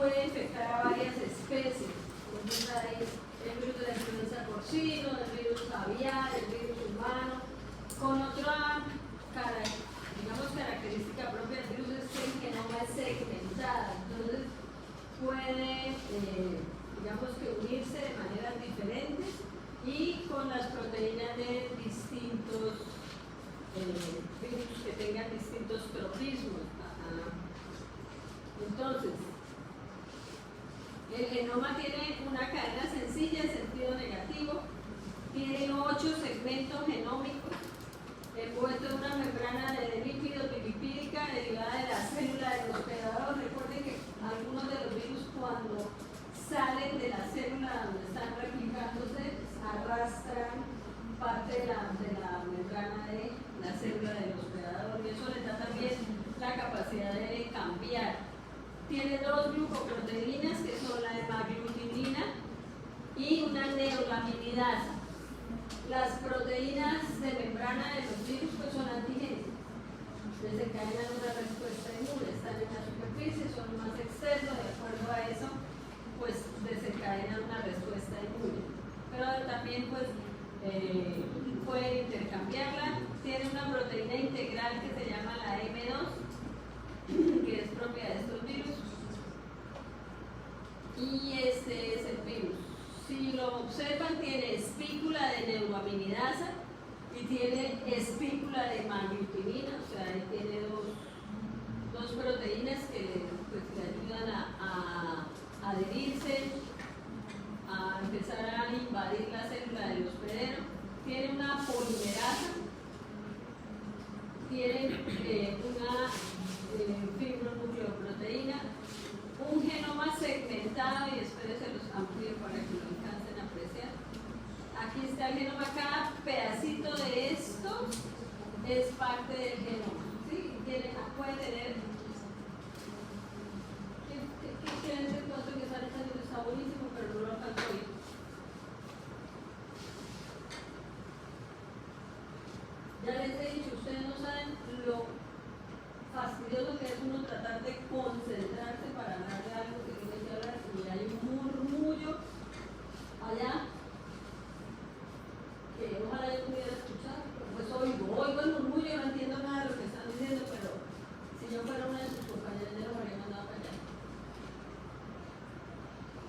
puede infectar a varias especies. Entonces hay el virus de la influenza porcino, el virus aviar, el virus humano, con otra característica propia del virus es que el genoma es segmentado, entonces puede, digamos que unirse de maneras diferentes y con las proteínas de distintos virus que tengan distintos tropismos. Entonces, el genoma tiene una cadena sencilla en sentido negativo, tiene 8 segmentos genómicos, envuelto en una membrana de lípidos bilipídica derivada de la célula del hospedador. Recuerden que algunos de los virus, cuando salen de la célula donde están replicándose, arrastran parte de la membrana de la célula del hospedador, y eso les da también la capacidad de cambiar. Tiene 2 glucoproteínas, que son la hemaglutinina y una neolaminidasa. Las proteínas de membrana de los virus pues son antigénicas, desencadenan una respuesta inmune, están en la superficie, son más externos, de acuerdo a eso pues desencadenan una respuesta inmune, pero también pues pueden intercambiarla. Tiene una proteína integral que se llama la M2, que es propia de estos virus, y este es el virus. Si lo observan, tiene espícula de neuroaminidasa y tiene espícula de hemaglutinina, o sea, tiene dos proteínas que le ayudan a adherirse, a empezar a invadir la célula del hospedero. Tiene una polimerasa, tiene una fibronucleoproteína, un genoma segmentado, y después se los amplío para que lo alcancen a apreciar. Aquí está el genoma, cada pedacito de estos es parte del genoma, ¿sí? Puede tener, ¿qué quieren decir con esto que sale saliendo? Está buenísimo, pero no lo alcanzo a oír. Ya les he dicho, ustedes no saben lo fastidioso que es uno tratar de concentrarse para hablar de algo que tiene que hablar, y hay un murmullo allá que ojalá yo pudiera escuchar, pues oigo el murmullo, no entiendo nada de lo que están diciendo, pero si yo fuera una de sus compañeras ya lo habría mandado para allá,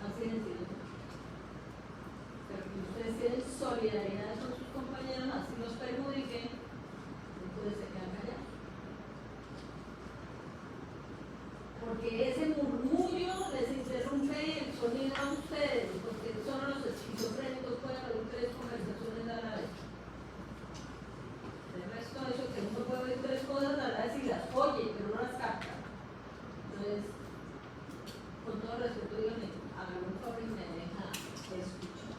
así de sencillo. Pero que ustedes tienen solidaridad con sus compañeros, así los perjudiquen, entonces se quedan callados. Porque ese murmullo les interrumpe el sonido a ustedes, porque solo los esquizofrénicos pueden oír 3 conversaciones a la vez. El resto de eso, que uno puede oír 3 cosas a la vez y las oye, pero no las capta. Entonces, con todo respeto, díganme, háganme un favor y me deja escuchar.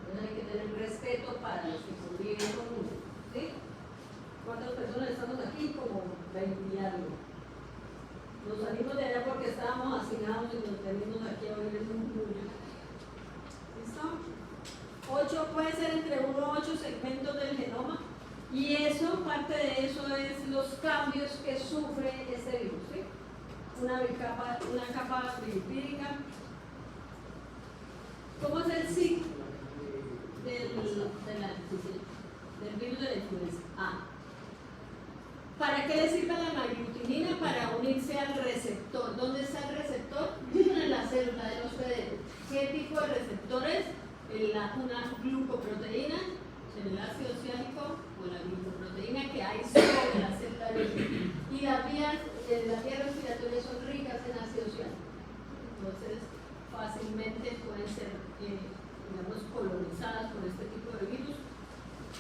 Entonces hay que tener respeto para los que conviven con uno, ¿sí? ¿Cuántas personas estamos aquí? Como 20 y algo. Nos salimos de allá porque estábamos hacinados y nos venimos aquí a oír el murmullo. ¿Listo? 8 puede ser entre 1 a 8 segmentos del genoma, y eso, parte de eso es los cambios que sufre este virus, ¿sí? Una capa bilipídica. ¿Cómo es el ciclo del virus de la influenza? ¿Para qué le sirve la hemaglutinina? Para unirse al receptor. ¿Dónde está el receptor? En la célula del hospedero. ¿Qué tipo de receptor es? Una glucoproteína, en el ácido ciánico, o la glucoproteína que hay sobre la célula del hospedero. Y las vías respiratorias son ricas en ácido ciánico. Entonces, fácilmente pueden ser, digamos, colonizadas por este tipo de virus.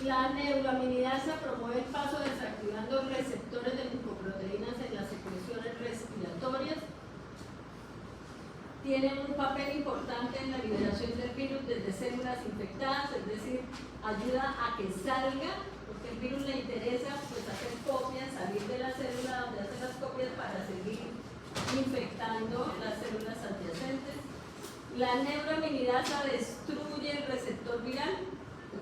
La neuraminidasa promueve el paso desactivando receptores de glucoproteínas en las secreciones respiratorias. Tiene un papel importante en la liberación del virus desde células infectadas, es decir, ayuda a que salga, porque el virus le interesa pues hacer copias, salir de la célula donde hace las copias para seguir infectando las células adyacentes. La neuraminidasa destruye el receptor viral,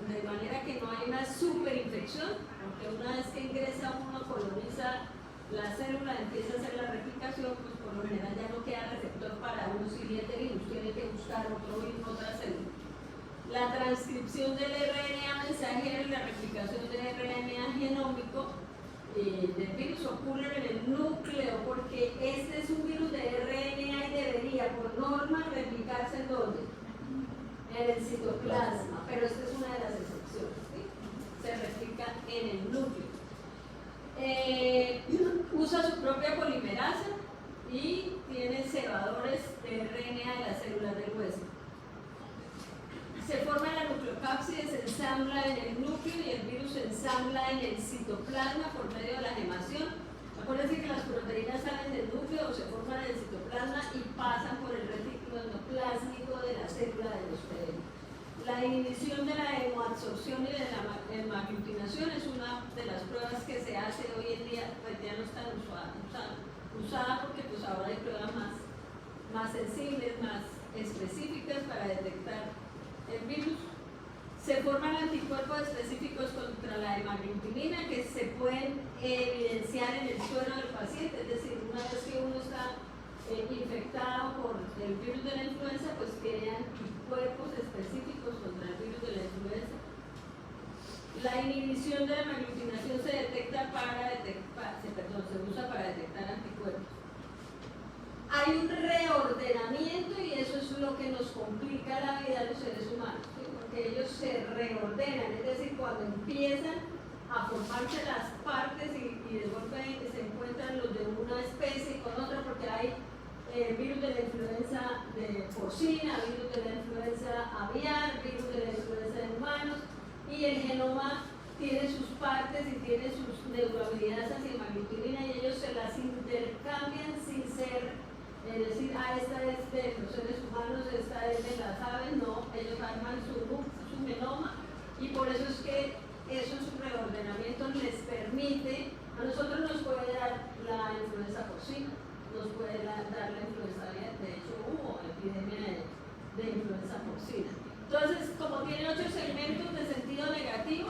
de manera que no hay una superinfección, porque una vez que ingresa uno, coloniza la célula, empieza a hacer la replicación, pues por lo general ya no queda receptor para un siguiente virus, tiene que buscar otro virus, otra célula. La transcripción del RNA mensajero y la replicación del RNA genómico del virus ocurren en el núcleo, porque este es un virus de RNA y debería, por norma, replicarse en ¿dónde? En el citoplasma, pero esta es una de las excepciones, ¿sí? Se replica en el núcleo. Usa su propia polimerasa y tiene cebadores de RNA de las células del hueso. Se forma la nucleocápside, se ensambla en el núcleo y el virus se ensambla en el citoplasma por medio de la gemación. Acuérdense que las proteínas salen del núcleo o se forman en el citoplasma y pasan por el retículo endoplásmico de la célula del hospedero. La inhibición de la hemoabsorción y de la hemaglutinación es una de las pruebas que se hace hoy en día, pues ya no está usada porque pues ahora hay pruebas más sensibles, más específicas para detectar el virus. Se forman anticuerpos específicos contra la hemaglutinina que se pueden evidenciar en el suero del paciente, es decir, una vez que uno está infectado por el virus de la influenza, pues tiene anticuerpos específicos contra el virus de la influenza. La inhibición de la hemaglutinación se usa para detectar anticuerpos. Hay un reordenamiento y eso es lo que nos complica la vida a los seres humanos, ¿sí? Porque ellos se reordenan, es decir, cuando empiezan a formarse las partes y de golpe se encuentran los de una especie con otra, porque hay virus de la influenza porcina, virus de la influenza aviar, virus de la influenza de humanos, y el genoma tiene sus partes y tiene sus neuroamidasas y hemaglutinina y ellos se las intercambian sin ser, es decir, esta es de los seres humanos, esta es de las aves, no, ellos arman su genoma y por eso es que eso en su reordenamiento les permite, a nosotros nos puede dar la influenza porcina, nos puede dar la influenza aviar, de hecho hubo epidemia de influenza porcina. Entonces, como tiene 8 segmentos de sentido negativo,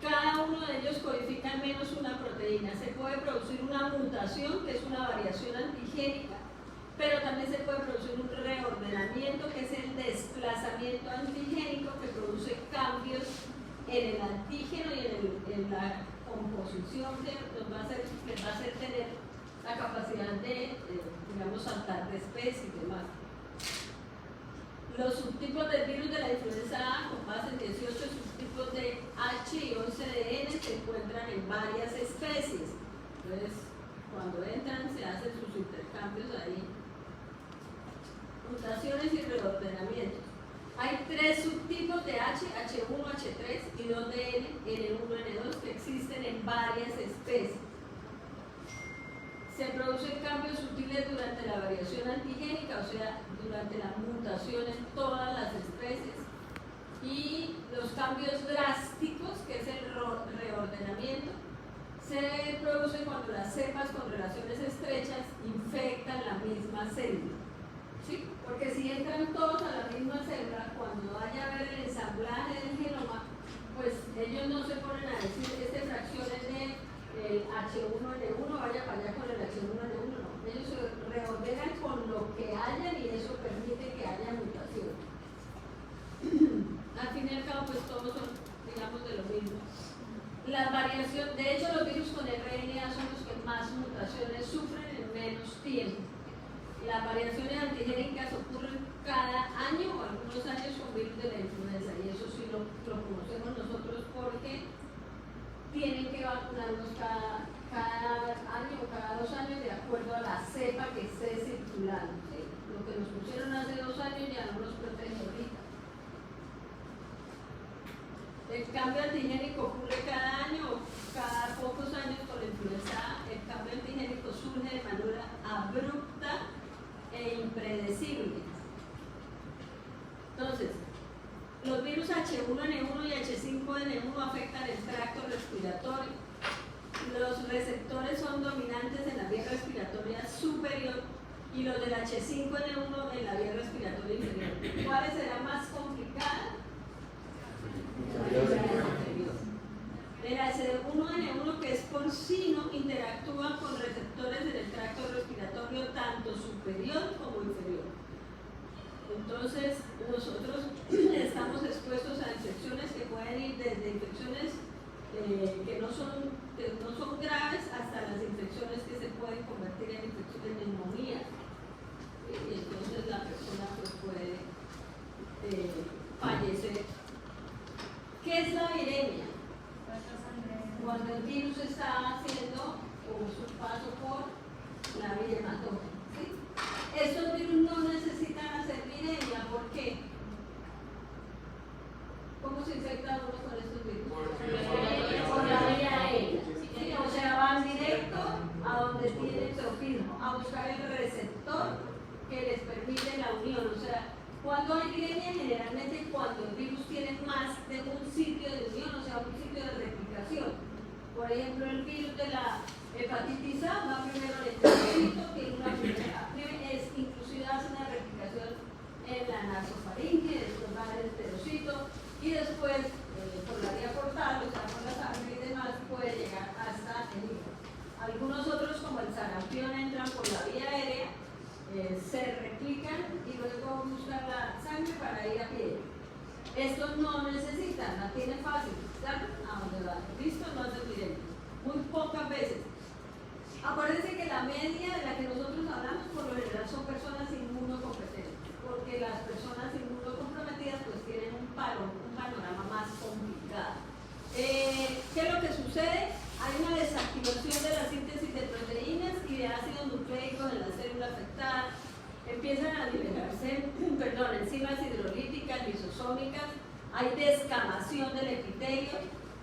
cada uno de ellos codifica al menos una proteína. Se puede producir una mutación, que es una variación antigénica, pero también se puede producir un reordenamiento, que es el desplazamiento antigénico, que produce cambios en el antígeno y en la composición que les va a hacer tener la capacidad de, digamos, saltar de especie y demás. Los subtipos del virus de la influenza A, con más de 18 subtipos de H y 11 de N, se encuentran en varias especies. Entonces, cuando entran, se hacen sus intercambios ahí. Mutaciones y reordenamientos. Hay 3 subtipos de H, H1, H3 y 2 de N, N1, N2, que existen en varias especies. Se producen cambios sutiles durante la variación antigénica, o sea, durante la mutación en todas las especies. Y los cambios drásticos, que es el reordenamiento, se producen cuando las cepas con relaciones estrechas infectan la misma célula. ¿Sí? Porque si entran todos a la misma célula, cuando vaya a ver el ensamblaje del genoma, pues ellos no se ponen a decir esta fracción es de el H1N1, vaya para allá con el H1N1, no. Ellos se reordenan con lo que hayan y eso permite que haya mutación. Al fin y al cabo, pues todos son, digamos, de lo mismo. La variación, de hecho, los virus con RNA son los que más mutaciones sufren en menos tiempo. Las variaciones antigénicas ocurren cada año o algunos años con virus de la influenza y eso sí lo conocemos nosotros porque tienen que vacunarnos cada año o cada 2 años de acuerdo a la cepa que esté circulando. ¿Sí? Lo que nos pusieron hace 2 años ya no nos protege ahorita. El cambio antigénico ocurre cada año o cada pocos años con la influenza A. El cambio antigénico surge de manera abrupta e impredecible. Entonces, los virus H1N1 y H5N1 afectan el tracto respiratorio. Los receptores son dominantes en la vía respiratoria superior y los del H5N1 en la vía respiratoria inferior. ¿Cuáles serán más complicadas? El H1N1, que es porcino, interactúa con receptores en el tracto respiratorio respiratorio tanto superior como inferior. Entonces, nosotros estamos expuestos a infecciones que pueden ir desde infecciones que no son graves hasta las infecciones que se pueden convertir en infecciones de neumonía. Y entonces la persona pues, puede fallecer. ¿Qué es la viremia? Cuando el virus está haciendo su paso por la vía hematógena. ¿Sí? Estos virus no necesitan hacer viremia, ¿por qué? ¿Cómo se infecta uno con estos virus? Por la vía aérea. ¿Sí? O sea, van directo a donde tiene tropismo, a buscar el receptor que les permite la unión. O sea, cuando hay viremia, generalmente cuando el virus tiene más de un sitio de unión, o sea, un sitio de replicación. Por ejemplo, el virus de la hepatitis A va primero al enterocito, que inclusive hace una replicación en la nasofaringe, después va al enterocito y después por la vía portal, o sea, por la sangre y demás, puede llegar hasta el hígado. Algunos otros, como el sarampión, entran por la vía aérea, se replican y luego buscan la sangre para ir a pie. Estos no necesitan, la tienen fácil, ¿claro? A donde va. Listo, no hacen viremia. Muy pocas veces. Acuérdense que la media de la que nosotros hablamos por lo general son personas inmunocompetentes, porque las personas inmunocomprometidas pues tienen un panorama más complicado. ¿Qué es lo que sucede? Hay una desactivación de la síntesis de proteínas y de ácidos nucleicos en la célula afectada. Empiezan a liberarse enzimas hidrolíticas, lisosómicas, hay descamación del epitelio,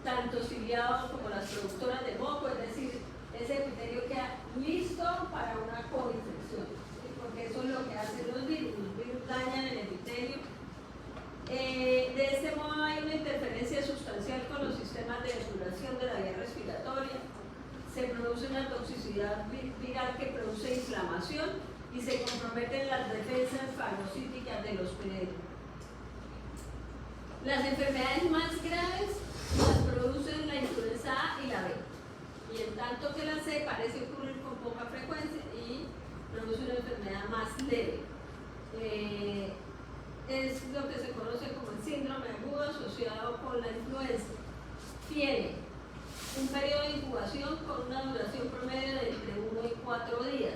tanto ciliado como las productoras de moco, es decir, ese epitelio queda listo para una coinfección, ¿sí? Porque eso es lo que hacen los virus dañan el epitelio. De este modo hay una interferencia sustancial con los sistemas de depuración de la vía respiratoria, se produce una toxicidad viral que produce inflamación y se comprometen las defensas fagocíticas del hospedero. Las enfermedades más graves las producen la influenza A y la B, y en tanto que la C parece ocurrir con poca frecuencia y produce una enfermedad más leve. Es lo que se conoce como el síndrome agudo asociado con la influenza. Tiene un periodo de incubación con una duración promedio de entre 1 y 4 días.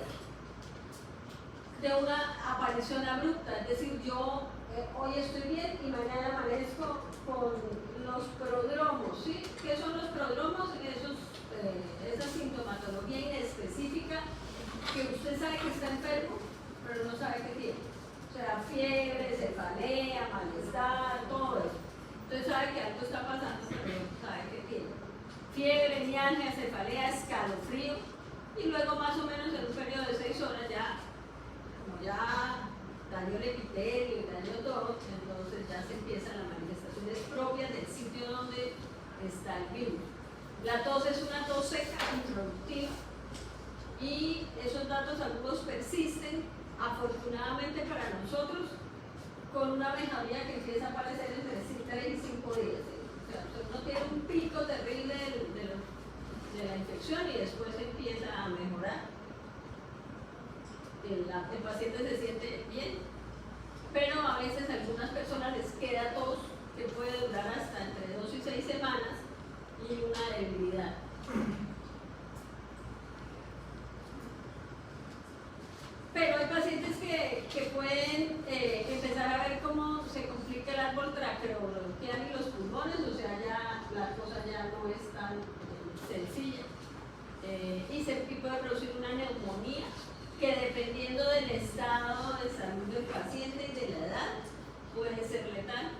De una aparición abrupta, es decir, yo hoy estoy bien y mañana amanezco con los prodromos, ¿sí? ¿Qué son los prodromos? Esa sintomatología inespecífica que usted sabe que está enfermo, pero no sabe qué tiene. O sea, fiebre, cefalea, malestar, todo eso. Entonces sabe que algo está pasando, pero no sabe qué tiene. Fiebre, mialgia, cefalea, escalofrío, y luego más o menos en un periodo de 6 horas ya dañó el epitelio y dañó todo, entonces ya se empiezan las manifestaciones propias del sitio donde está el virus. La tos es una tos seca, improductiva, y esos datos algunos persisten, afortunadamente para nosotros, con una mejoría que empieza a aparecer entre 3 y 5 días. O sea, uno tiene un pico terrible de la infección y después empieza a mejorar. El paciente se siente bien, pero a veces a algunas personas les queda tos que puede durar hasta entre 2 y 6 semanas y una debilidad. Pero hay pacientes que pueden empezar a ver cómo se complica el árbol traqueobronquial y los pulmones, o sea, ya la cosa ya no es tan sencilla. Y puede producir una neumonía que dependiendo del estado de salud del paciente y de la edad puede ser letal.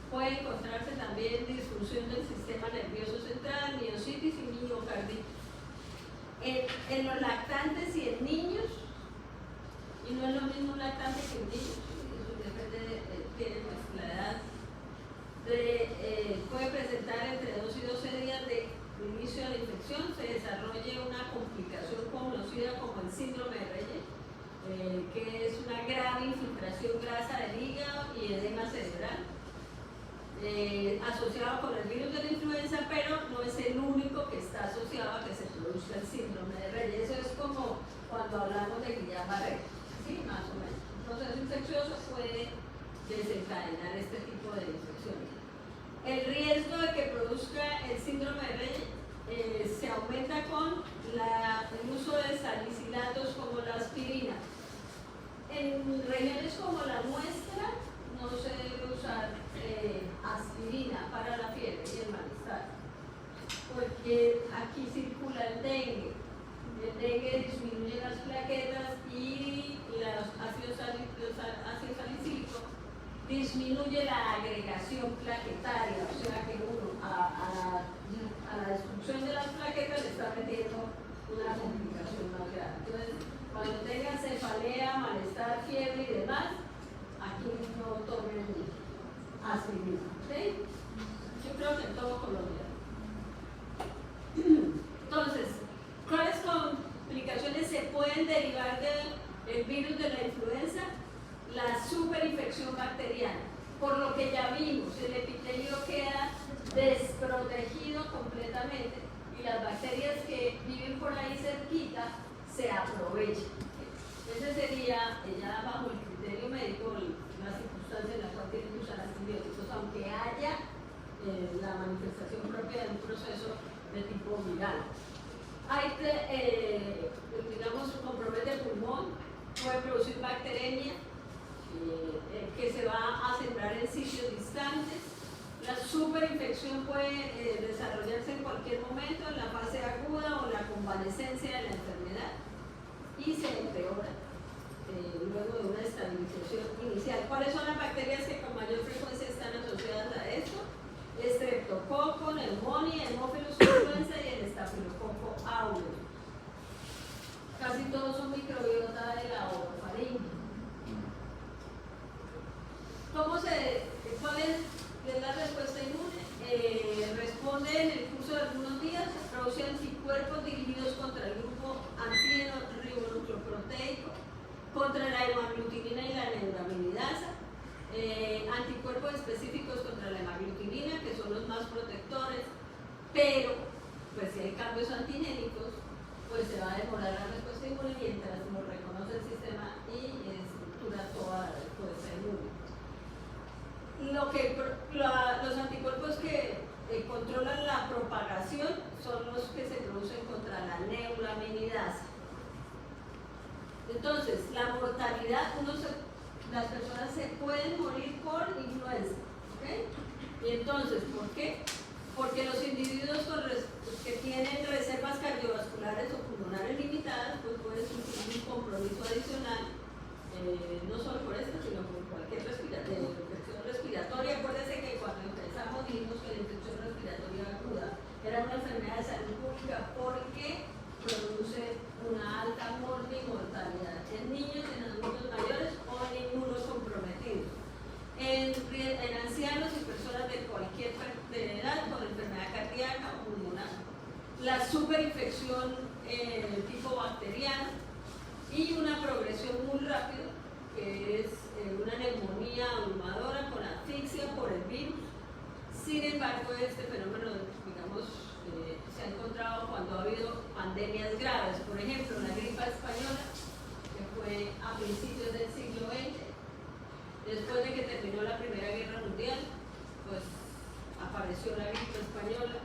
Puede encontrarse también disfunción del sistema nervioso central, miositis y miocarditis. En los lactantes y en niños, y no es lo mismo un lactante que un niño, eso depende tiene la edad, puede presentar entre 2 y 12 días de inicio de la infección, se desarrolla una complicación conocida como el síndrome de Reyes, que es una grave infiltración grasa del hígado y edema cerebral, asociado con el virus de la influenza, pero no es el único que está asociado a que se produzca el síndrome de Reyes. Eso es como cuando hablamos infeccioso puede desencadenar este tipo de infecciones. El riesgo de que produzca el síndrome de Rett se aumenta con el uso de salicilatos como la aspirina. En regiones como la nuestra no se debe usar aspirina para la fiebre y el malestar, porque aquí circula el dengue. El dengue disminuye las plaquetas y los ácido salicílico disminuye la agregación plaquetaria, o sea que uno a la destrucción de las plaquetas le está metiendo una complicación más grande. Entonces, cuando tengan cefalea, malestar, fiebre y demás, aquí no tomen aspirina, ¿ok? Yo creo que en todo Colombia. Entonces, ¿cuáles complicaciones se pueden derivar del virus de la influenza? La superinfección bacteriana. Por lo que ya vimos, el epitelio queda desprotegido completamente y las bacterias que viven por ahí cerquita se aprovechan. Ese sería, ya bajo el criterio médico, la circunstancia en la cual tienen que usar antibióticos, aunque haya la manifestación propia de un proceso de tipo viral. Hay, digamos, compromete el pulmón, puede producir bacteremia, que se va a sembrar en sitios distantes. La superinfección puede desarrollarse en cualquier momento, en la fase aguda o la convalescencia de la enfermedad, y se empeora luego de una estabilización inicial. ¿Cuáles son las bacterias que con mayor frecuencia están asociadas a esto? Streptococo, neumonía, Haemophilus influenza y el estafilococo aureus. Casi todos son microbiota de la orofaringe. ¿Cuál es la respuesta inmune? Responde en el curso de algunos días, produce anticuerpos dirigidos contra el grupo antígeno ribonucleoproteico, contra la hemaglutinina y la neuraminidasa, anticuerpos específicos contra la hemaglutinina, que son los más protectores, pero pues si hay cambios antigénicos, pues se va a demorar la respuesta inmune mientras lo reconoce el sistema y estructura toda la respuesta inmune. Los anticuerpos que controlan la propagación son los que se producen contra la neuraminidasa. Entonces, la mortalidad, las personas se pueden morir por influenza, ¿okay? Y entonces, ¿por qué? Porque los individuos que tienen reservas cardiovasculares o pulmonares limitadas, pues pueden sufrir un compromiso adicional, no solo por esto, sino por cualquier infección respiratoria. Acuérdense que cuando empezamos dijimos que la infección respiratoria aguda era una enfermedad de salud pública porque produce una alta mortalidad en niños, en adultos mayores o en inmunocomprometidos, en ancianos y personas de cualquier edad con enfermedad cardíaca o pulmonar. La superinfección tipo bacteriana y una progresión muy rápida, que es una neumonía abrumadora con asfixia por el virus. Sin embargo, este fenómeno, digamos, se ha encontrado cuando ha habido pandemias graves. Por ejemplo, la gripe española, que fue a principios del siglo XX, después de que terminó la Primera Guerra Mundial, pues apareció la gripe española,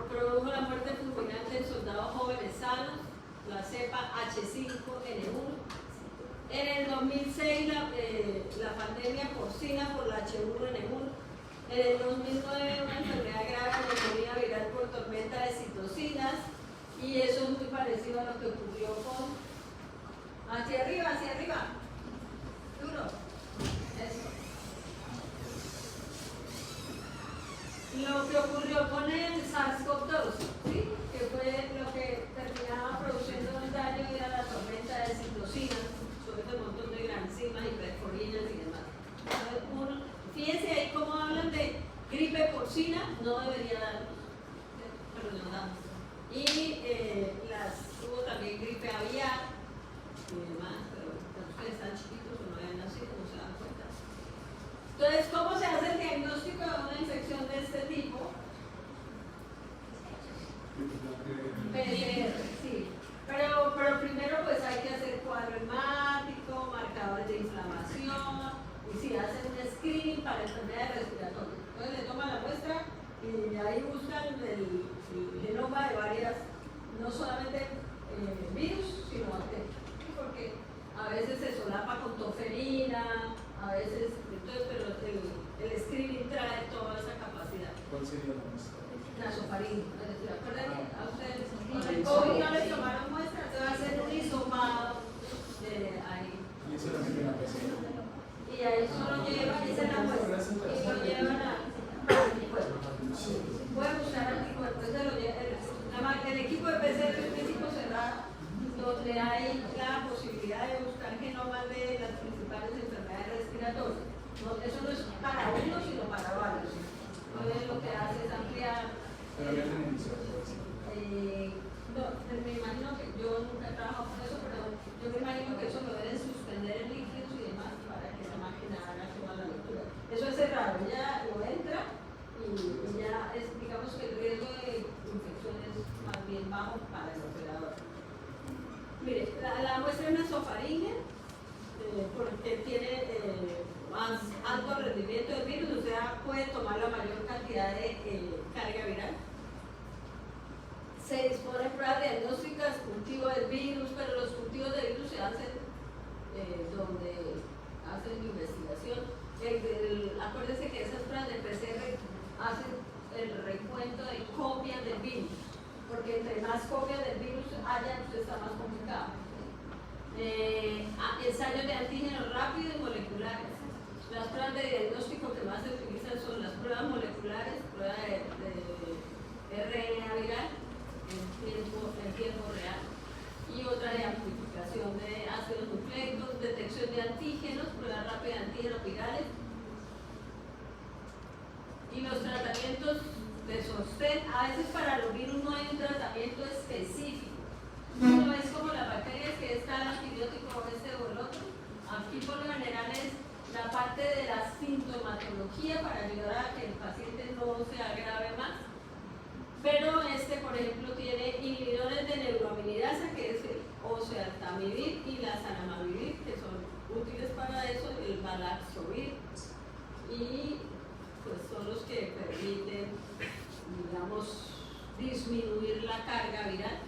produjo la muerte fulminante en soldados jóvenes sanos, la cepa H5N1. En el 2006 la pandemia porcina por la H1N1. En el 2009 una enfermedad grave de neumonía viral por tormenta de citocinas, y eso es muy parecido a lo que ocurrió con... hacia arriba, duro, eso. Lo que ocurrió con el SARS-CoV-2, ¿sí? Que fue lo que terminaba produciendo un daño, era la tormenta de citocinas, sobre todo un montón de granzimas y perforinas y demás. Fíjense ahí cómo hablan de gripe porcina, no debería darnos, pero nos damos. Y hubo también gripe aviar y demás, pero ustedes están chiquitos o no habían nacido, no se dan cuenta. Entonces, ¿cómo se hace el diagnóstico de una infección de este tipo? PCR, sí. Pero primero pues hay que hacer cuadro hemático, marcadores de inflamación, COVID no les tomaron muestras, se va a hacer un hisopado ahí. Y eso lo meten a PCR. Y ahí solo llevan, esa es la muestra, y lo llevan a anticuerpos. Pueden buscar anticuerpos, el equipo de PCR es un equipo cerrado, donde hay la posibilidad de buscar genomas de las principales enfermedades respiratorias. No, eso no es para uno, sino para varios. Entonces lo que hace es ampliar. Pero ya tienen No, me imagino que yo nunca he trabajado con eso, pero yo me imagino que eso lo deben suspender en líquidos y demás para que la máquina haga toda la lectura. Eso es cerrado, ya lo entra y ya es, digamos que el riesgo de infección es más bien bajo para el operador. Mire, la muestra es nasofaringe porque tiene más alto rendimiento del virus, o sea, puede tomar la mayor cantidad de carga viral. Se disponen pruebas diagnósticas, cultivo del virus, pero los cultivos del virus se hacen donde hacen investigación. Acuérdense que esas pruebas de PCR hacen el recuento de copias del virus, porque entre más copias del virus haya, pues está más complicado. Ensayos de antígenos rápidos y moleculares. Las pruebas de diagnóstico que más se utilizan son las pruebas moleculares, pruebas de RNA viral en tiempo real, y otra de amplificación de ácidos nucleicos, detección de antígenos, pruebas rápidas de antígenos virales, y los tratamientos de sostén. A veces para los virus no hay un tratamiento específico, no es como las bacterias que está el antibiótico este o el otro. Aquí por lo general es la parte de la sintomatología para ayudar a que el paciente no se agrave más. Pero por ejemplo, tiene inhibidores de neuroaminidasa, que es el oseltamivir y la zanamivir, que son útiles para eso, el balaxovir, y pues son los que permiten, digamos, disminuir la carga viral.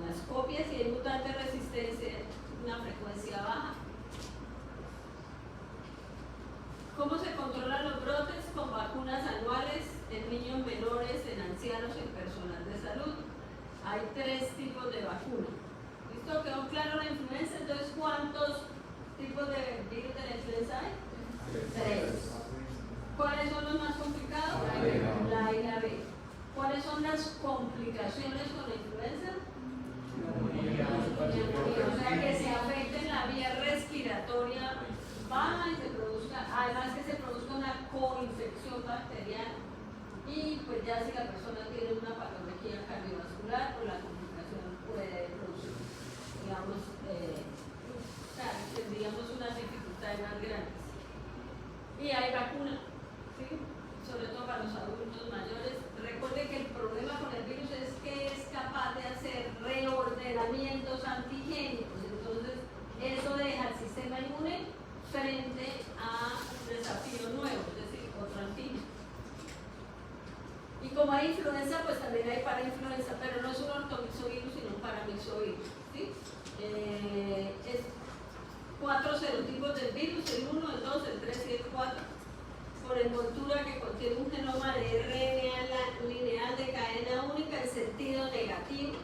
Las copias, y hay mutante resistencia, una frecuencia baja. ¿Cómo se controlan los brotes? Con vacunas anuales en niños menores, en ancianos y en personal de salud. Hay 3 tipos de vacunas. ¿Listo? ¿Quedó claro la influenza? Entonces, ¿cuántos tipos de virus de la influenza hay? 3. ¿Cuáles son los más complicados? La A y la B. ¿Cuáles son las complicaciones con la influenza? O sea, que se afecte la vía respiratoria baja y se produzca, además que se produzca una coinfección bacteriana, y pues ya si la persona tiene una patología cardiovascular, pues la complicación puede producir, digamos, tendríamos unas dificultades más grandes. Y hay vacunas, ¿sí? Sobre todo para los adultos mayores. Recuerde que el problema con el virus es que es capaz de hacer reordenamientos antigénicos, entonces eso deja el sistema inmune frente a desafíos nuevos, es decir, otro antígeno. Y como hay influenza, pues también hay parainfluenza, pero no es un ortomixovirus, sino un paramixovirus, ¿sí? Es 4 serotipos del virus, el 1, el 2, el 3 y el 4, por envoltura que contiene un genoma de RNA lineal de cadena única en sentido negativo.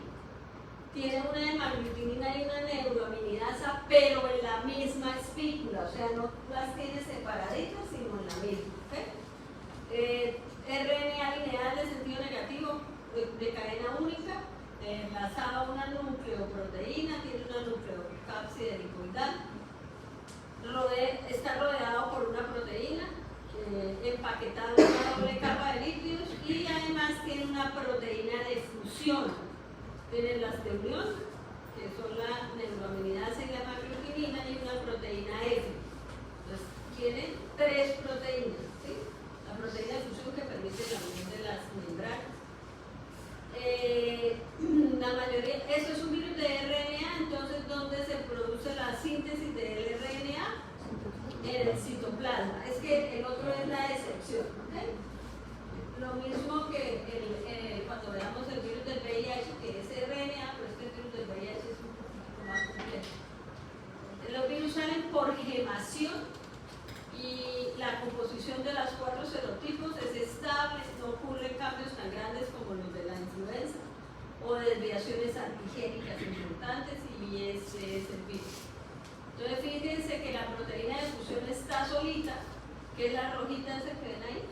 Tiene una hemaglutinina y una neuroaminidasa, pero en la misma espícula, o sea, no las tiene separaditas, sino en la misma. ¿Okay? RNA lineal de sentido negativo, de cadena única, enlazada a una nucleoproteína, tiene una nucleocápside helicoidal, está rodeado por una proteína, empaquetado en una doble capa de lípidos, y además tiene una proteína de fusión. Tienen las de unión, que son la neuroaminidasa y la hemaglutinina, y una proteína F. Entonces, tiene 3 proteínas, ¿sí? La proteína de fusión que permite la unión de las membranas. La mayoría, eso es un virus de RNA, entonces, ¿dónde se produce la síntesis del RNA? En el citoplasma. Es que el otro es la excepción, ¿okay? Lo mismo que cuando veamos el virus del VIH, que es RNA, pero este virus del VIH es un poquito más complejo. Los virus salen por gemación, y la composición de los 4 serotipos es estable, no ocurren cambios tan grandes como los de la influenza o de desviaciones antigénicas importantes y ese es el virus. Entonces fíjense que la proteína de fusión está solita, que es la rojita esa que ven ahí,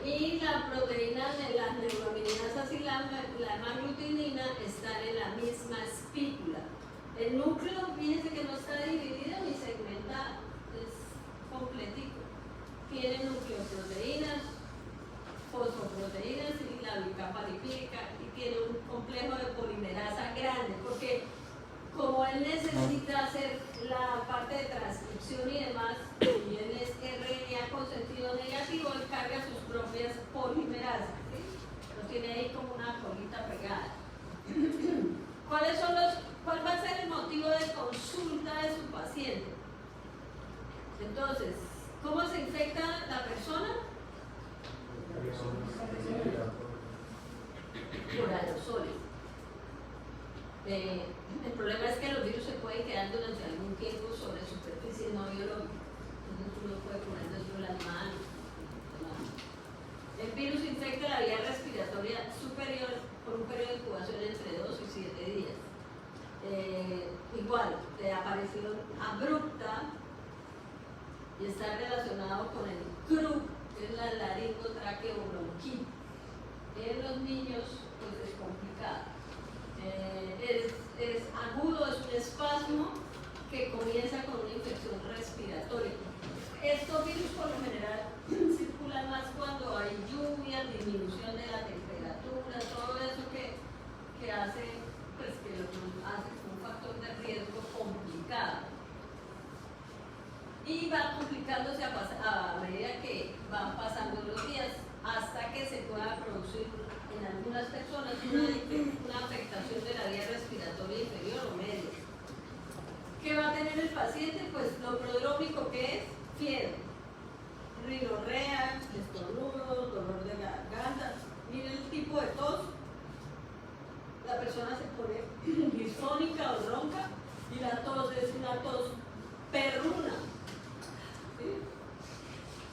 y la proteína de las neuroaminidasas y la hemaglutinina están en la misma espícula. El núcleo, fíjense que no está dividido ni segmentado, es completico. Tiene nucleoproteínas, fosfoproteínas y la bicapa lipídica, y tiene un complejo de polimerasa grande, porque como él necesita hacer la parte de transcripción y demás, y él es RNA con sentido negativo, él carga sus propias polimerasas, ¿sí? Lo tiene ahí como una colita pegada. ¿Cuál va a ser el motivo de consulta de su paciente? Entonces, ¿cómo se infecta la persona? Por aerosoles. El problema es que los virus se pueden quedar durante algún tiempo sobre superficies no biológicas. Entonces uno puede poner dentro de las manos. El virus infecta la vía respiratoria superior por un periodo de incubación entre 2 y 7 días. Igual, de aparición abrupta y está relacionado con el CRU, que es la laringotraqueobronquitis. En los niños pues es complicado. Es agudo, es un espasmo que comienza con una infección respiratoria. Estos virus por lo general circulan más cuando hay lluvia, disminución de la temperatura, todo eso que hace, pues que lo hace un factor de riesgo complicado. Y va complicándose a medida que van pasando los días, hasta que se pueda producir en algunas personas una afectación de la vía respiratoria inferior o media. ¿Qué va a tener el paciente? Pues lo prodrómico que es fiebre, rinorrea, estornudos, dolor de garganta. Miren el tipo de tos. La persona se pone disfónica o ronca y la tos es una tos perruna. ¿Sí?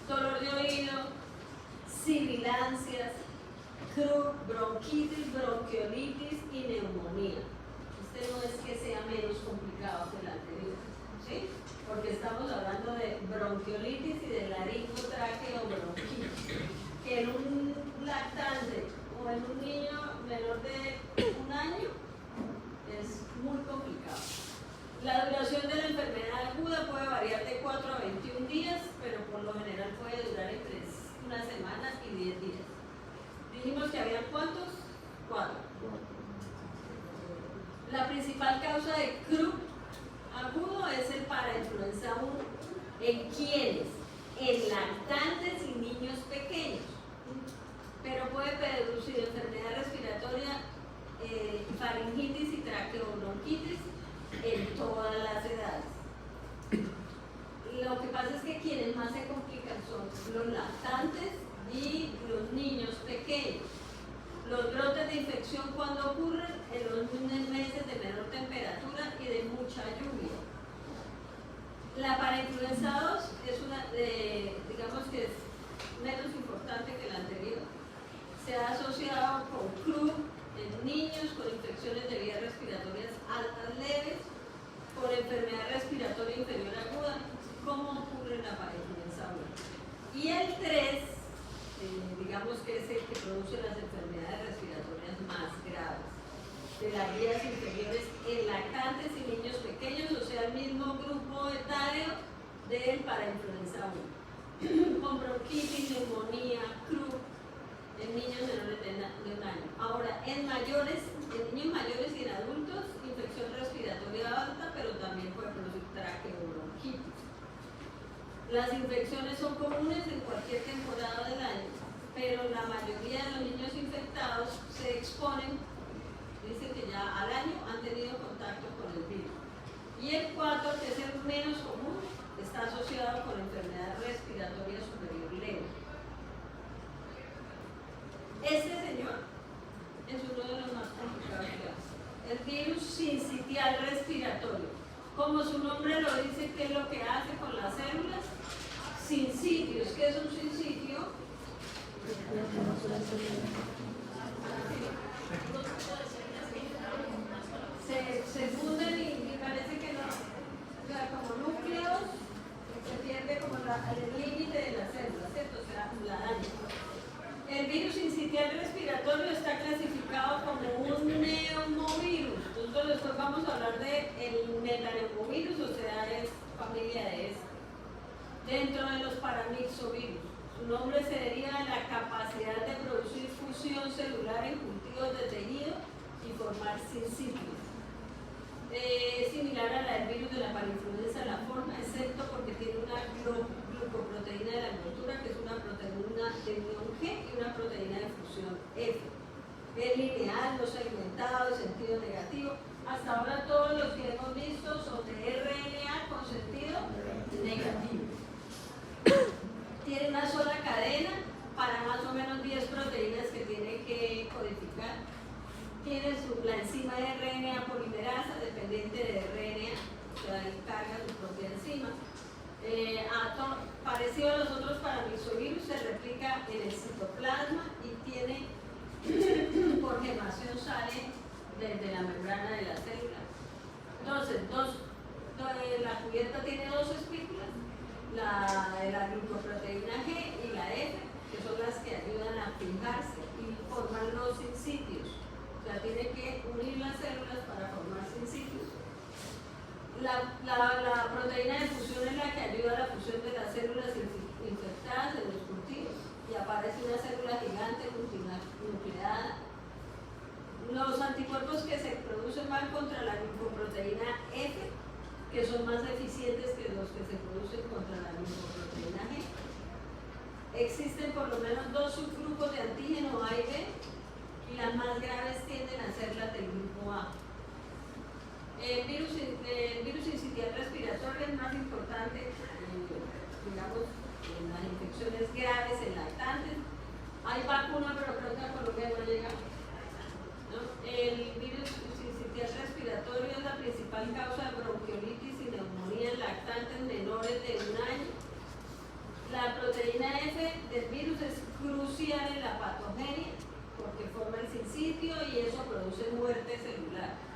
Dolor de oído, sibilancias, CRU, bronquitis, bronquiolitis y neumonía. Este no es que sea menos complicado que el anterior, ¿sí? Porque estamos hablando de bronquiolitis y de laringotraqueobronquitis, que en un lactante o en un niño menor de 1 año es muy complicado. La duración de la enfermedad aguda puede variar de 4 a 21 días, pero por lo general puede durar entre 1 semana y 10 días. Dijimos que había ¿cuántos? 4. La principal causa de CRU agudo es el parainfluenza 1. ¿En quiénes? En lactantes y niños pequeños. Pero puede producir enfermedad respiratoria, faringitis y traqueobronquitis en todas las edades. Lo que pasa es que quienes más se complican son los lactantes y los niños pequeños. Los brotes de infección cuando ocurren en los meses de menor temperatura y de mucha lluvia. La parainfluenza 2 es una digamos que es menos importante que la anterior. Se ha asociado con CRU en niños con infecciones de vías respiratorias altas leves, con enfermedad respiratoria inferior aguda, como ocurre en la parainfluenza 1. Y el 3, digamos que es el que produce las enfermedades respiratorias más graves, de las vías inferiores en lactantes y niños pequeños, o sea, el mismo grupo etario del parainfluenza 1, con bronquitis, neumonía, CRU, en niños menores de 1 año. Ahora, en niños mayores y en adultos, infección respiratoria alta, pero también puede producir traqueobronquitis. Las infecciones son comunes en cualquier temporada del año, pero la mayoría de los niños infectados se exponen, dice que ya al año han tenido contacto con el virus. Y el 4, que es el menos común, está asociado con enfermedad respiratoria superior leve. Este señor es uno de los más complicados que hace. El virus sincitial respiratorio. Como su nombre lo dice, ¿qué es lo que hace con las células? Sincitios. ¿Qué es un sincitio? metapneumovirus, o sea, es familia de esta. Dentro de los paramyxovirus, su nombre se deriva de la capacidad de producir fusión celular en cultivos de tejido y formar sincicios. Es similar a la del virus de la parainfluenza, la forma, excepto porque tiene una glucoproteína de la envoltura, que es una proteína de unión G y una proteína de fusión F. Es lineal, no segmentado, de sentido negativo. Hasta ahora todos los que hemos visto son de RNA con sentido negativo. Tiene una sola cadena para más o menos 10 proteínas que tiene que codificar. Tiene la enzima de RNA polimerasa dependiente de RNA, o sea, ahí carga su propia enzima. Parecido a los otros paramyxovirus, se replica en el citoplasma y tiene, por gemación sale desde la membrana de la célula. Entonces, la cubierta tiene dos espículas, la glucoproteína G y la F, que son las que ayudan a fijarse y formar los sincicios. O sea, tiene que unir las células para formar sincicios. La proteína de fusión es la que ayuda a la fusión de las células infectadas en los cultivos y aparece una célula gigante nucleada. Los anticuerpos que se producen van contra la glucoproteína F, que son más eficientes que los que se producen contra la glucoproteína G. Existen por lo menos dos subgrupos de antígeno A y B, y las más graves tienden a ser las del grupo A. El virus sincitial respiratorio es más importante, digamos, en las infecciones graves en lactantes. Hay vacuna, pero creo que a Colombia no llega. ¿No? El virus sincitial respiratorio es la principal causa de bronquiolitis y neumonía en lactantes menores de 1 año. La proteína F del virus es crucial en la patogenia porque forma el sincitio y eso produce muerte celular.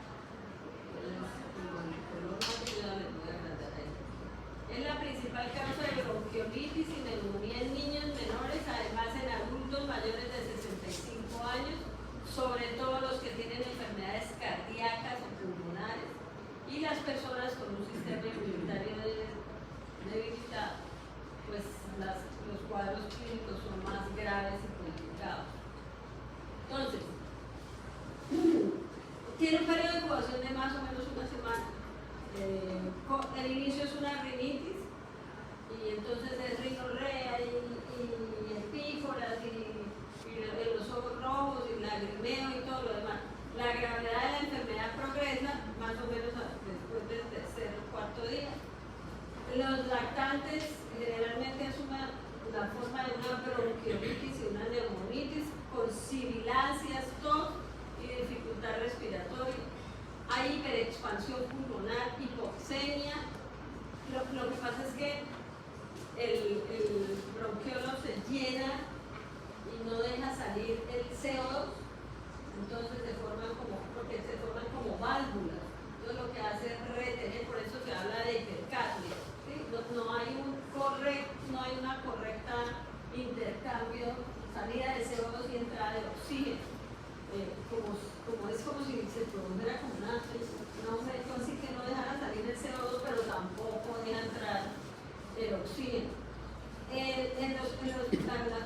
Es la principal causa de bronquiolitis y neumonía en niños menores, además en adultos mayores de 65 años, sobre todo los que tienen enfermedades cardíacas o pulmonares y las personas con un sistema inmunitario debilitado, pues los cuadros clínicos son más graves y complicados. Entonces, tiene un periodo de incubación de más o menos una semana. El inicio es una rinitis y entonces es rinorrea y epíforas y los ojos rojos y lagrimeo y todo lo demás. La gravedad de la enfermedad progresa más o menos después del tercer o cuarto día. Los lactantes generalmente asumen la forma de una bronquiolitis y una neumonitis con sibilancias, tos y dificultad respiratoria. Hay hiperexpansión pulmonar, hipoxemia. Lo que pasa es que el bronquiolo se llena y no deja salir el CO2, entonces se forman como válvulas. Entonces lo que hace es retener, por eso se habla de hipercapnia. ¿Sí? No hay una correcta intercambio, salida de CO2 y entrada de oxígeno. Es como si se produjera como un aumento así que no dejara salir el CO2, pero tampoco deja entrar el oxígeno. En las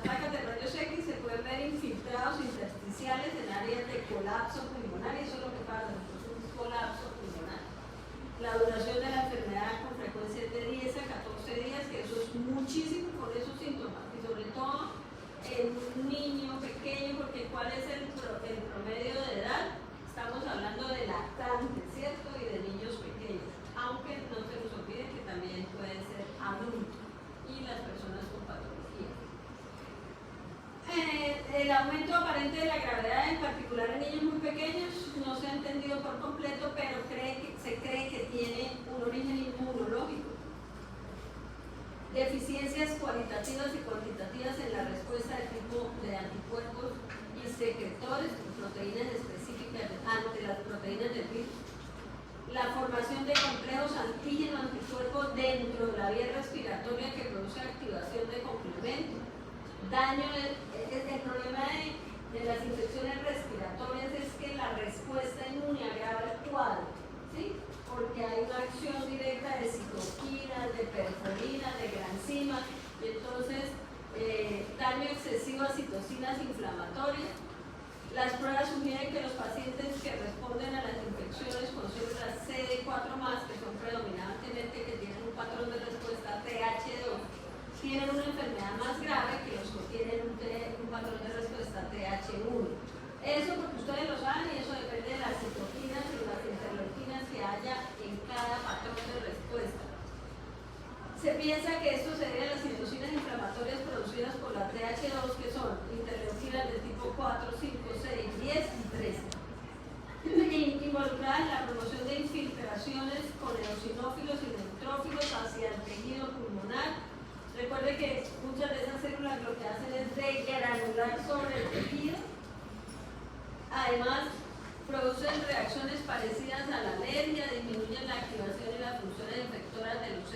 placas de rayos X se pueden ver infiltrados intersticiales en áreas de colapso pulmonar, y eso es lo que pasa, es un colapso pulmonar. La duración de la enfermedad con frecuencia es de 10 a 14 días, que eso es muchísimo con esos síntomas, y sobre todo en un niño pequeño, porque ¿cuál es el promedio de edad? Estamos hablando de lactantes, ¿cierto? Y de niños pequeños, aunque no se nos olvide que también pueden ser adultos y las personas con patología. El aumento aparente de la gravedad, en particular en niños muy pequeños, no se ha entendido por completo, pero se cree que tiene un origen inmunológico. Deficiencias cualitativas y cuantitativas en la respuesta del tipo de anticuerpos y secretores con proteínas específicas ante las proteínas del virus. La formación de complejos antígeno-anticuerpos dentro de la vía respiratoria que produce activación de complemento. El problema de las infecciones respiratorias es que la respuesta inmune agrava el cuadro, ¿sí? Porque hay una piensa que esto se debe a las citocinas inflamatorias producidas por la TH2, que son interleuquinas de tipo 4, 5, 6, 10 y 13, involucradas en la promoción de infiltraciones con eosinófilos y neutrófilos hacia el tejido pulmonar. Recuerde que muchas de esas células lo que hacen es degranular sobre el tejido. Además, producen reacciones parecidas a la alergia, disminuyen la activación y las funciones efectoras de los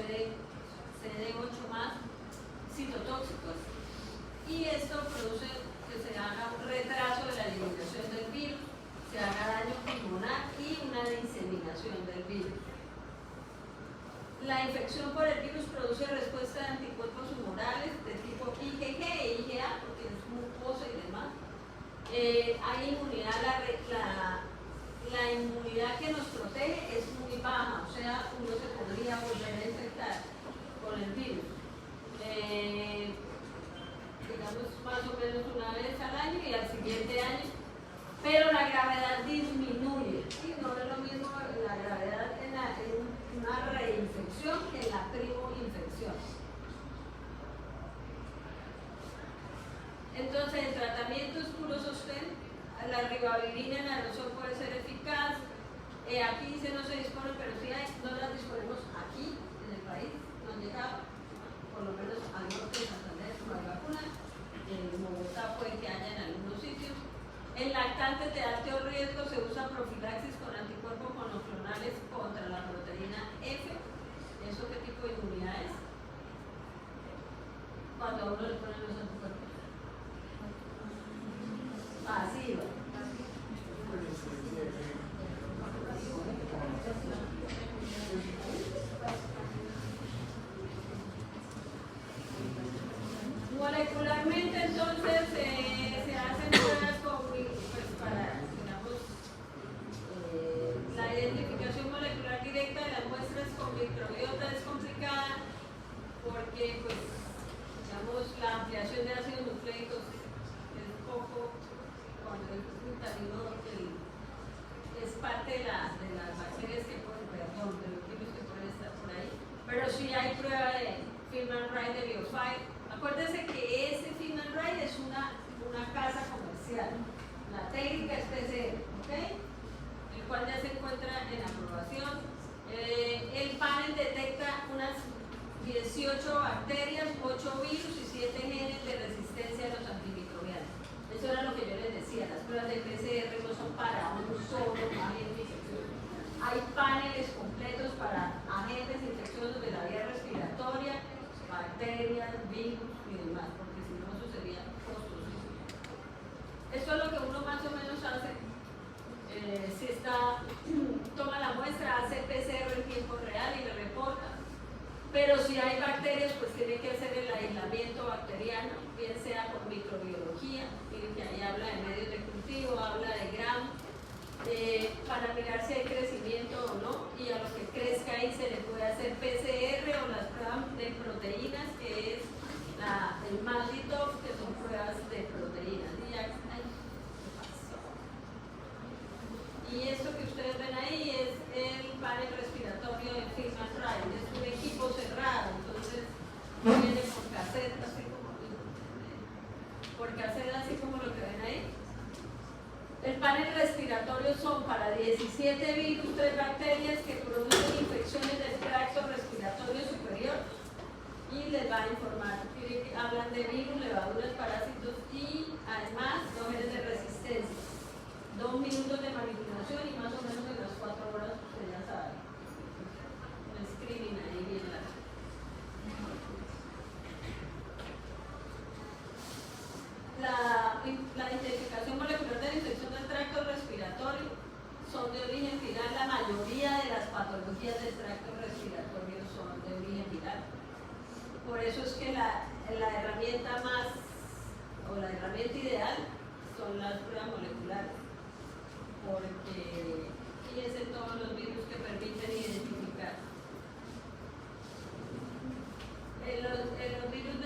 CD8 más citotóxicos, y esto produce que se haga un retraso de la eliminación del virus, se haga daño pulmonar y una diseminación del virus. La infección por el virus produce respuesta de anticuerpos humorales de tipo IgG e IgA, porque es mucosa y demás. Hay inmunidad, la inmunidad que nos protege es muy baja, o sea, uno se podría volver a infectar con el virus, digamos más o menos una vez al año y al siguiente año, pero la gravedad disminuye, ¿sí? No es lo mismo la gravedad en una reinfección que en la primo-infección. Entonces, el tratamiento es puro sostén. La ribavirina en aerosol puede ser eficaz. Aquí dice no se dispone, pero sí no las disponemos aquí en el país. No han llegado, por lo menos al norte de Santander no hay vacuna. En Bogotá puede que haya en algunos sitios. En lactantes de alto riesgo se usa profilaxis con anticuerpos monoclonales contra la proteína F. ¿Eso qué tipo de inmunidad es? Cuando a uno le ponen los anticuerpos. Pasiva. Molecularmente, entonces, se hacen pruebas para, digamos, la identificación molecular directa de las muestras con microbiota es complicada porque, pues, digamos, la ampliación de ácidos nucleicos es poco, cuando el glutamino es parte de las bacterias que pueden, perdón, de los virus que pueden estar por ahí, pero sí hay prueba de Film-and-Write de Biofile. Acuérdense que ese Film-and-Write es una casa comercial, la técnica es PCR, ¿ok? El cual ya se encuentra en aprobación. El panel detecta unas 18 bacterias, 8 virus y 7 genes de resistencia a los antimicrobianos. Eso era lo que yo les decía, las pruebas de PCR no son para un solo agente infeccioso. Hay paneles completos para agentes infecciosos de la vía respiratoria, bacterias, virus y demás, porque si no eso sería costosísimo. Esto es lo que uno más o menos hace. Si toma la muestra, hace PCR en tiempo real y le reporta. Pero si hay bacterias, pues tiene que hacer el aislamiento bacteriano, bien sea con microbiología, miren que ahí habla de medios de cultivo, habla de Gram, para mirar si hay crecimiento o no, y a lo que crezca ahí se le puede hacer PCR o las pruebas de proteínas, que es el Malditox, que son pruebas de proteínas. Y esto que ustedes ven ahí es el panel respiratorio de Film-and-Write, es un equipo cerrado, entonces viene por cassette, así como lo que ven ahí. El panel respiratorio son para 17 virus, 3 bacterias que producen infecciones del tracto respiratorio superior, y les va a informar. Hablan de virus, levaduras, parásitos y además 2 genes de resistencia. 2 minutos de manipulación y más o menos en las 4 horas usted ya sabe. Un screening ahí bien largo. La identificación molecular de la infección del tracto respiratorio son de origen viral. La mayoría de las patologías del tracto respiratorio son de origen viral. Por eso es que la herramienta la herramienta ideal son las pruebas moleculares, porque fíjense todos los virus que permiten identificar. Los virus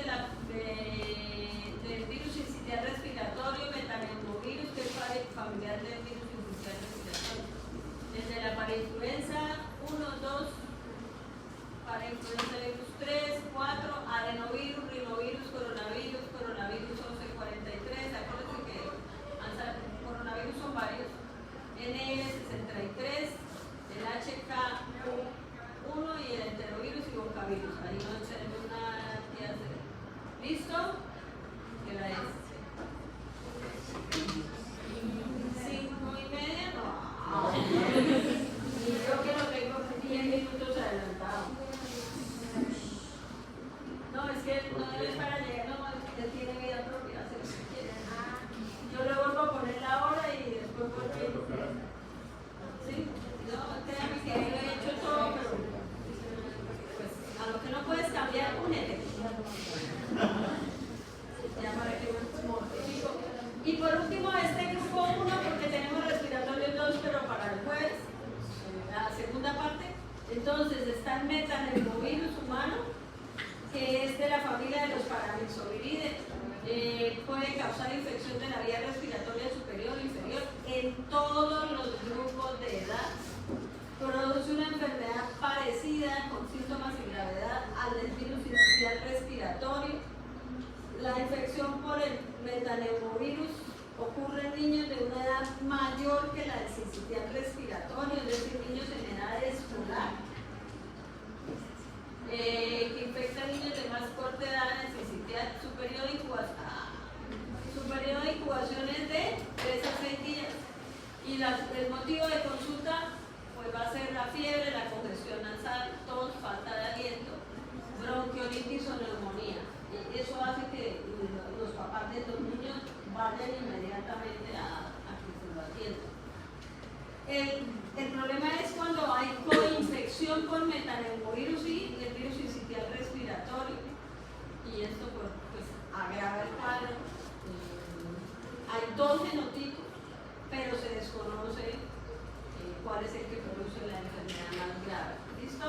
del virus sincitial respiratorio, metapneumovirus, que es familiar del virus sincitial respiratorio. Desde la parainfluenza 1, 2, parainfluenza virus 3, 4, adenovirus, rinovirus, coronavirus, coronavirus 1143, acuérdense que coronavirus son varios, NL63, el HK1 y el enterovirus y bocavirus. Ahí no tenemos nada que hacer. ¿Listo? ¿Qué hora es? 5:30, no. Y yo que lo tengo 10 minutos adelantado. No, es que no es para llegar, no, él tiene vida propia, hace lo que quiere. Yo le vuelvo a poner la hora y después vuelvo a ir. Sí, no, créame que yo he hecho todo, pero pues a lo que no puedes cambiar, únete. Ya para que me mortifico. Y por último, este grupo 1, porque tenemos respiratorios 2, pero para el jueves, la segunda parte. Entonces está el metaneumovirus humano, que es de la familia de los paramyxoviridae. Puede causar infección de la vía respiratoria superior o inferior en todos los grupos de edad. Produce una enfermedad parecida con síntomas y gravedad al del virus sincicial respiratorio. La infección por el metaneumovirus ocurre en niños de una edad mayor que la del sincicial respiratorio, es decir, niños en edad escolar. Que infecta a niños de más corta edad en el sincicial. Su periodo de incubación es de 3 a 6 días. Y el motivo de consulta pues va a ser la fiebre, la congestión nasal, tos, falta de aliento, bronquiolitis o neumonía. Y eso hace que los papás de estos niños vayan inmediatamente a que se lo atiendan. El problema es cuando hay coinfección con metaneumovirus y el virus sincicial respiratorio, y esto pues agrava el cuadro. Hay 2 genotipos, pero se desconoce cuál es el que produce la enfermedad más grave. ¿Listo?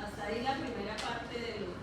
Hasta ahí la primera parte de los